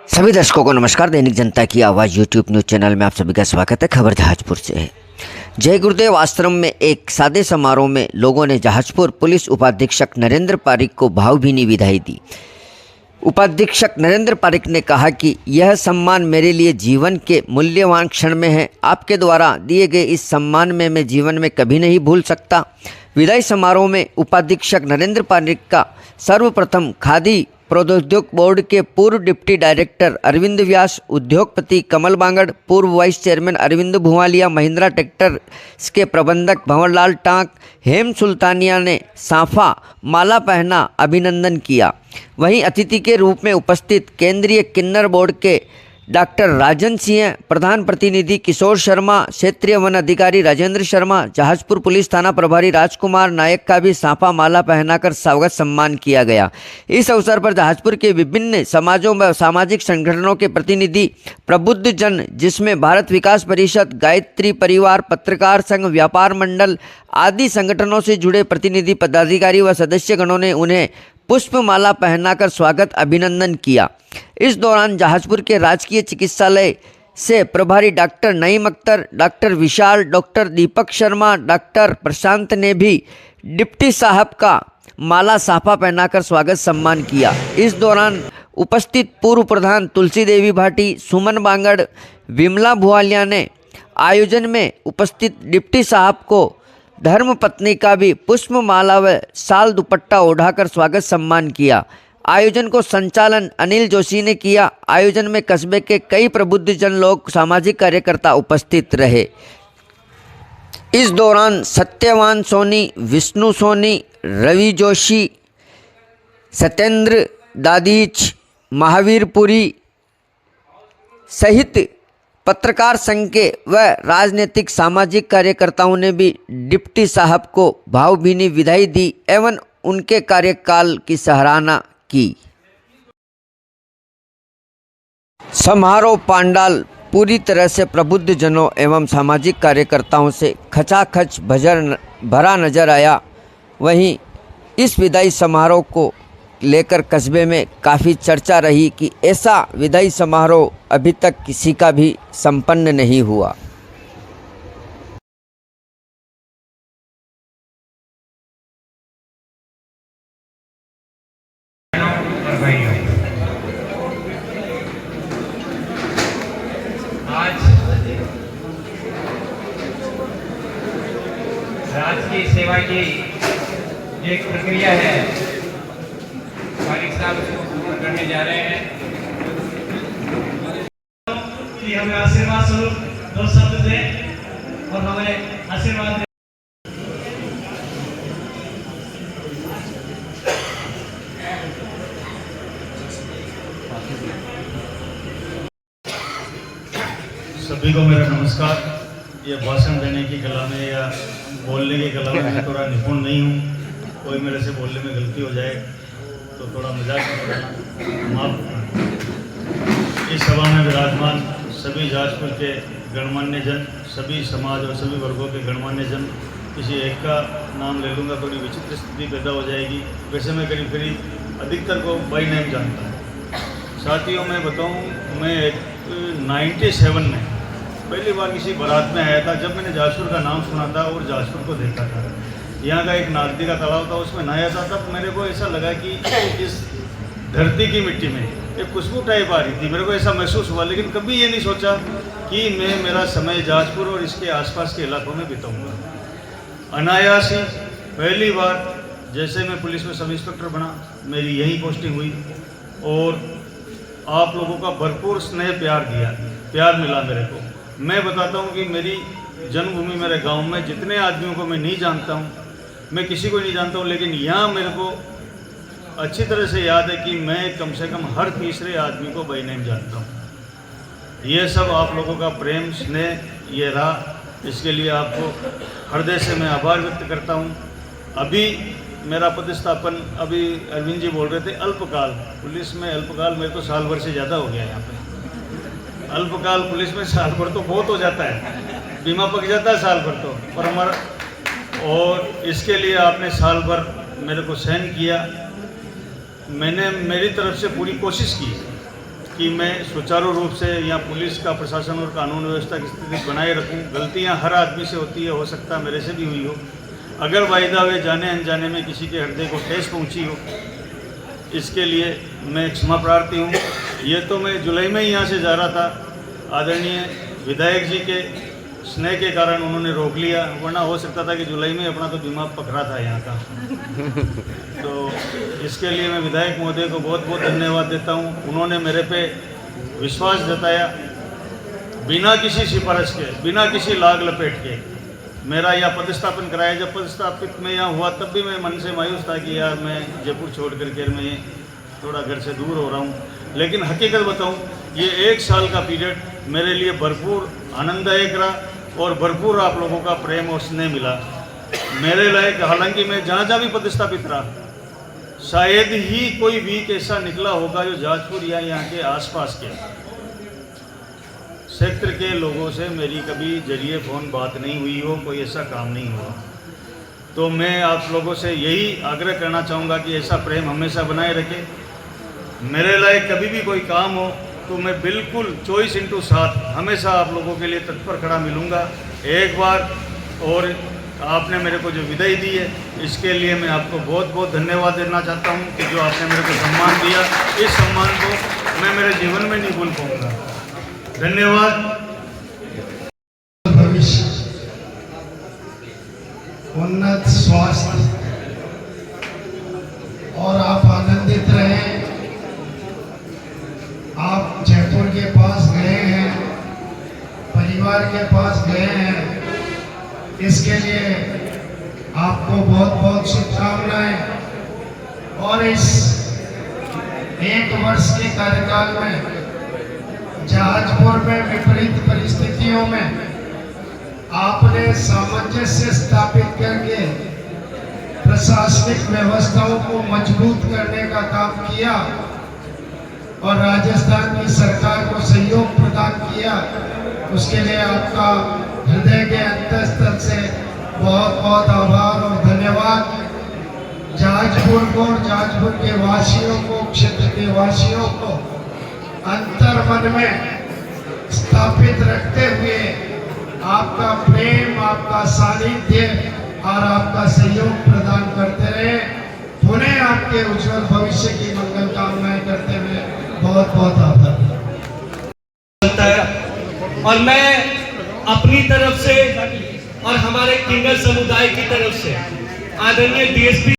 सभी दर्शकों को नमस्कार। दैनिक जनता की आवाज़ यूट्यूब न्यूज़ चैनल में आप सभी का स्वागत है। खबर जहाजपुर से है। जय गुरुदेव आश्रम में एक सादे समारोह में लोगों ने जहाजपुर पुलिस उपाधीक्षक नरेंद्र पारिक को भावभीनी विदाई दी। उपाधीक्षक नरेंद्र पारिक ने कहा कि यह सम्मान मेरे लिए जीवन के मूल्यवान क्षण में है। आपके द्वारा दिए गए इस सम्मान में मैं जीवन में कभी नहीं भूल सकता। विदाई समारोह में उपाधीक्षक नरेंद्र पारिक का सर्वप्रथम खादी प्रौद्योगिक बोर्ड के पूर्व डिप्टी डायरेक्टर अरविंद व्यास, उद्योगपति कमल बांगड़, पूर्व vice chairman Arvind Bhuwalia, Mahindra tractors के प्रबंधक भंवरलाल टांक, हेम सुल्तानिया ने साफा माला पहना अभिनंदन किया। वहीं अतिथि के रूप में उपस्थित केंद्रीय किन्नर बोर्ड के डॉक्टर राजन सिंह, प्रधान प्रतिनिधि किशोर शर्मा, क्षेत्रीय वन अधिकारी राजेंद्र शर्मा, जहाजपुर पुलिस थाना प्रभारी राजकुमार नायक का भी साफा माला पहनाकर स्वागत सम्मान किया गया। इस अवसर पर जहाजपुर के विभिन्न समाजों व सामाजिक संगठनों के प्रतिनिधि, प्रबुद्ध जन, जिसमें भारत विकास परिषद, गायत्री परिवार, पत्रकार संघ, व्यापार मंडल आदि संगठनों से जुड़े प्रतिनिधि, पदाधिकारी व सदस्यगणों ने उन्हें पुष्पमाला पहनाकर स्वागत अभिनंदन किया। इस दौरान जहाजपुर के राजकीय चिकित्सालय से प्रभारी डॉक्टर नईम अख्तर, डॉक्टर विशाल, डॉक्टर दीपक शर्मा, डॉक्टर प्रशांत ने भी डिप्टी साहब का माला साफा पहनाकर स्वागत सम्मान किया। इस दौरान उपस्थित पूर्व प्रधान तुलसी देवी भाटी, सुमन बांगड़, विमला भुवालिया ने आयोजन में उपस्थित डिप्टी साहब को धर्म पत्नी का भी पुष्पमाला व साल दुपट्टा ओढ़ाकर स्वागत सम्मान किया। आयोजन को संचालन अनिल जोशी ने किया। आयोजन में कस्बे के कई प्रबुद्ध जन लोग, सामाजिक कार्यकर्ता उपस्थित रहे। इस दौरान सत्यवान सोनी, विष्णु सोनी, रवि जोशी, सत्येंद्र दादीच, महावीरपुरी सहित पत्रकार संघ के व राजनीतिक सामाजिक कार्यकर्ताओं ने भी डिप्टी साहब को भावभीनी विदाई दी एवं उनके कार्यकाल की सराहना की। समारोह पंडाल पूरी तरह से प्रबुद्ध जनों एवं सामाजिक कार्यकर्ताओं से खचाखच भरा नजर आया। वहीं इस विदाई समारोह को लेकर कस्बे में काफ़ी चर्चा रही कि ऐसा विदाई समारोह अभी तक किसी का भी संपन्न नहीं हुआ। आज राजकीय सेवा की एक प्रक्रिया है, पारिक साहब उसको पूर्ण करने जा रहे हैं कि हमें आशीर्वाद स्वरूप दो शब्द दें और हमें आशीर्वाद दें। सभी को मेरा नमस्कार। ये भाषण देने की कला में या बोलने की कला में मैं थोड़ा निपुण नहीं हूँ। कोई मेरे से बोलने में गलती हो जाए तो थोड़ा मजाक करना माफ करना। इस सभा में विराजमान सभी जहाजपुर के गणमान्य जन, सभी समाज और सभी वर्गों के गणमान्य जन, किसी एक का नाम ले लूँगा थोड़ी विचित्र स्थिति पैदा हो जाएगी। वैसे मैं करीब करीब अधिकतर को बाई नेम जानता हूँ। साथियों मैं बताऊँ, मैं 97 में पहली बार किसी बारात में आया था। जब मैंने जहाजपुर का नाम सुना था और जहाजपुर को देखा था, यहाँ का एक नागदी का तालाब था, उसमें नहाया था, तब मेरे को ऐसा लगा कि इस धरती की मिट्टी में एक खुशबू टाइप आ रही थी। मेरे को ऐसा महसूस हुआ, लेकिन कभी ये नहीं सोचा कि मैं मेरा समय जहाजपुर और इसके आसपास के इलाकों में बिताऊंगा। अनायास ही पहली बार जैसे मैं पुलिस में सब इंस्पेक्टर बना, मेरी यही पोस्टिंग हुई और आप लोगों का भरपूर स्नेह प्यार मिला मेरे को। मैं बताता हूँ कि मेरी जन्मभूमि मेरे गांव में जितने आदमियों को मैं नहीं जानता हूँ, मैं किसी को नहीं जानता हूँ, लेकिन यहाँ मेरे को अच्छी तरह से याद है कि मैं कम से कम हर तीसरे आदमी को बाई नेम जानता हूँ। ये सब आप लोगों का प्रेम स्नेह ये रहा, इसके लिए आपको हृदय से मैं आभार व्यक्त करता हूँ। अभी मेरा पदस्थापन, अभी अरविंद जी बोल रहे थे अल्पकाल पुलिस में, अल्पकाल मेरे को साल भर से ज़्यादा हो गया यहाँ पे। अल्पकाल पुलिस में साल भर तो बहुत हो जाता है, बीमा पक जाता है साल भर तो, पर हमारा और इसके लिए आपने साल भर मेरे को सहन किया। मैंने मेरी तरफ से पूरी कोशिश की कि मैं सुचारू रूप से यहाँ पुलिस का प्रशासन और कानून व्यवस्था की स्थिति बनाए रखूँ। गलतियाँ हर आदमी से होती है, हो सकता है मेरे से भी हुई हो। अगर वायदा हुए जाने अनजाने में किसी के हृदय को ठेस पहुँची हो, इसके लिए मैं क्षमा प्रार्थी हूँ। ये तो मैं जुलाई में ही यहाँ से जा रहा था, आदरणीय विधायक जी के स्नेह के कारण उन्होंने रोक लिया, वरना हो सकता था कि जुलाई में अपना तो दिमाग पकड़ा था यहाँ का। तो इसके लिए मैं विधायक महोदय को बहुत बहुत धन्यवाद देता हूँ। उन्होंने मेरे पे विश्वास जताया, बिना किसी सिफारिश के, बिना किसी लाग लपेट के मेरा यहाँ पदस्थापन कराया। जब पदस्थापित मैं यहाँ हुआ तब भी मैं मन से मायूस था कि यार मैं जयपुर छोड़ करके मैं थोड़ा घर से दूर हो रहा हूँ। लेकिन हकीकत बताऊँ, ये 1 साल का पीरियड मेरे लिए भरपूर आनंददायक रहा और भरपूर आप लोगों का प्रेम और स्नेह मिला मेरे लायक। हालांकि मैं जहाँ जहाँ भी पदस्थापित रहा, शायद ही कोई वीक ऐसा निकला होगा जो जहाजपुर या यहाँ के आसपास के क्षेत्र के लोगों से मेरी कभी जरिए फ़ोन बात नहीं हुई हो, कोई ऐसा काम नहीं हुआ। तो मैं आप लोगों से यही आग्रह करना चाहूँगा कि ऐसा प्रेम हमेशा बनाए रखें। मेरे लायक कभी भी कोई काम हो तो मैं बिल्कुल 24/7 हमेशा आप लोगों के लिए तत्पर खड़ा मिलूँगा। एक बार और आपने मेरे को जो विदाई दी है, इसके लिए मैं आपको बहुत बहुत धन्यवाद देना चाहता हूँ कि जो आपने मेरे को सम्मान दिया, इस सम्मान को मैं मेरे जीवन में नहीं भूल पाऊँगा। धन्यवाद। भविष्य, उन्नत स्वास्थ्य और आप आनंदित रहें। आप जयपुर के पास गए हैं, परिवार के पास गए हैं, इसके लिए आपको बहुत बहुत शुभकामनाएं। और इस 1 वर्ष के कार्यकाल में जहाजपुर में विपरीत परिस्थितियों में आपने सामंजस्य स्थापित करके प्रशासनिक व्यवस्थाओं को मजबूत करने का काम किया और राजस्थान की सरकार को सहयोग प्रदान किया। उसके लिए आपका हृदय के अंतःस्थल से बहुत बहुत आभार और धन्यवाद। जहाजपुर को और जहाजपुर के वासियों को, क्षेत्र के वासियों को अंतर मन में स्थापित रखते हुए आपका प्रेम, आपका सानिध्य और आपका सहयोग प्रदान करते रहे। पुनः आपके उज्जवल भविष्य की मंगल कामनाएं करते हुए बहुत बहुत आभार। और मैं अपनी तरफ से और हमारे किन्नर समुदाय की तरफ से आदरणीय डीएसपी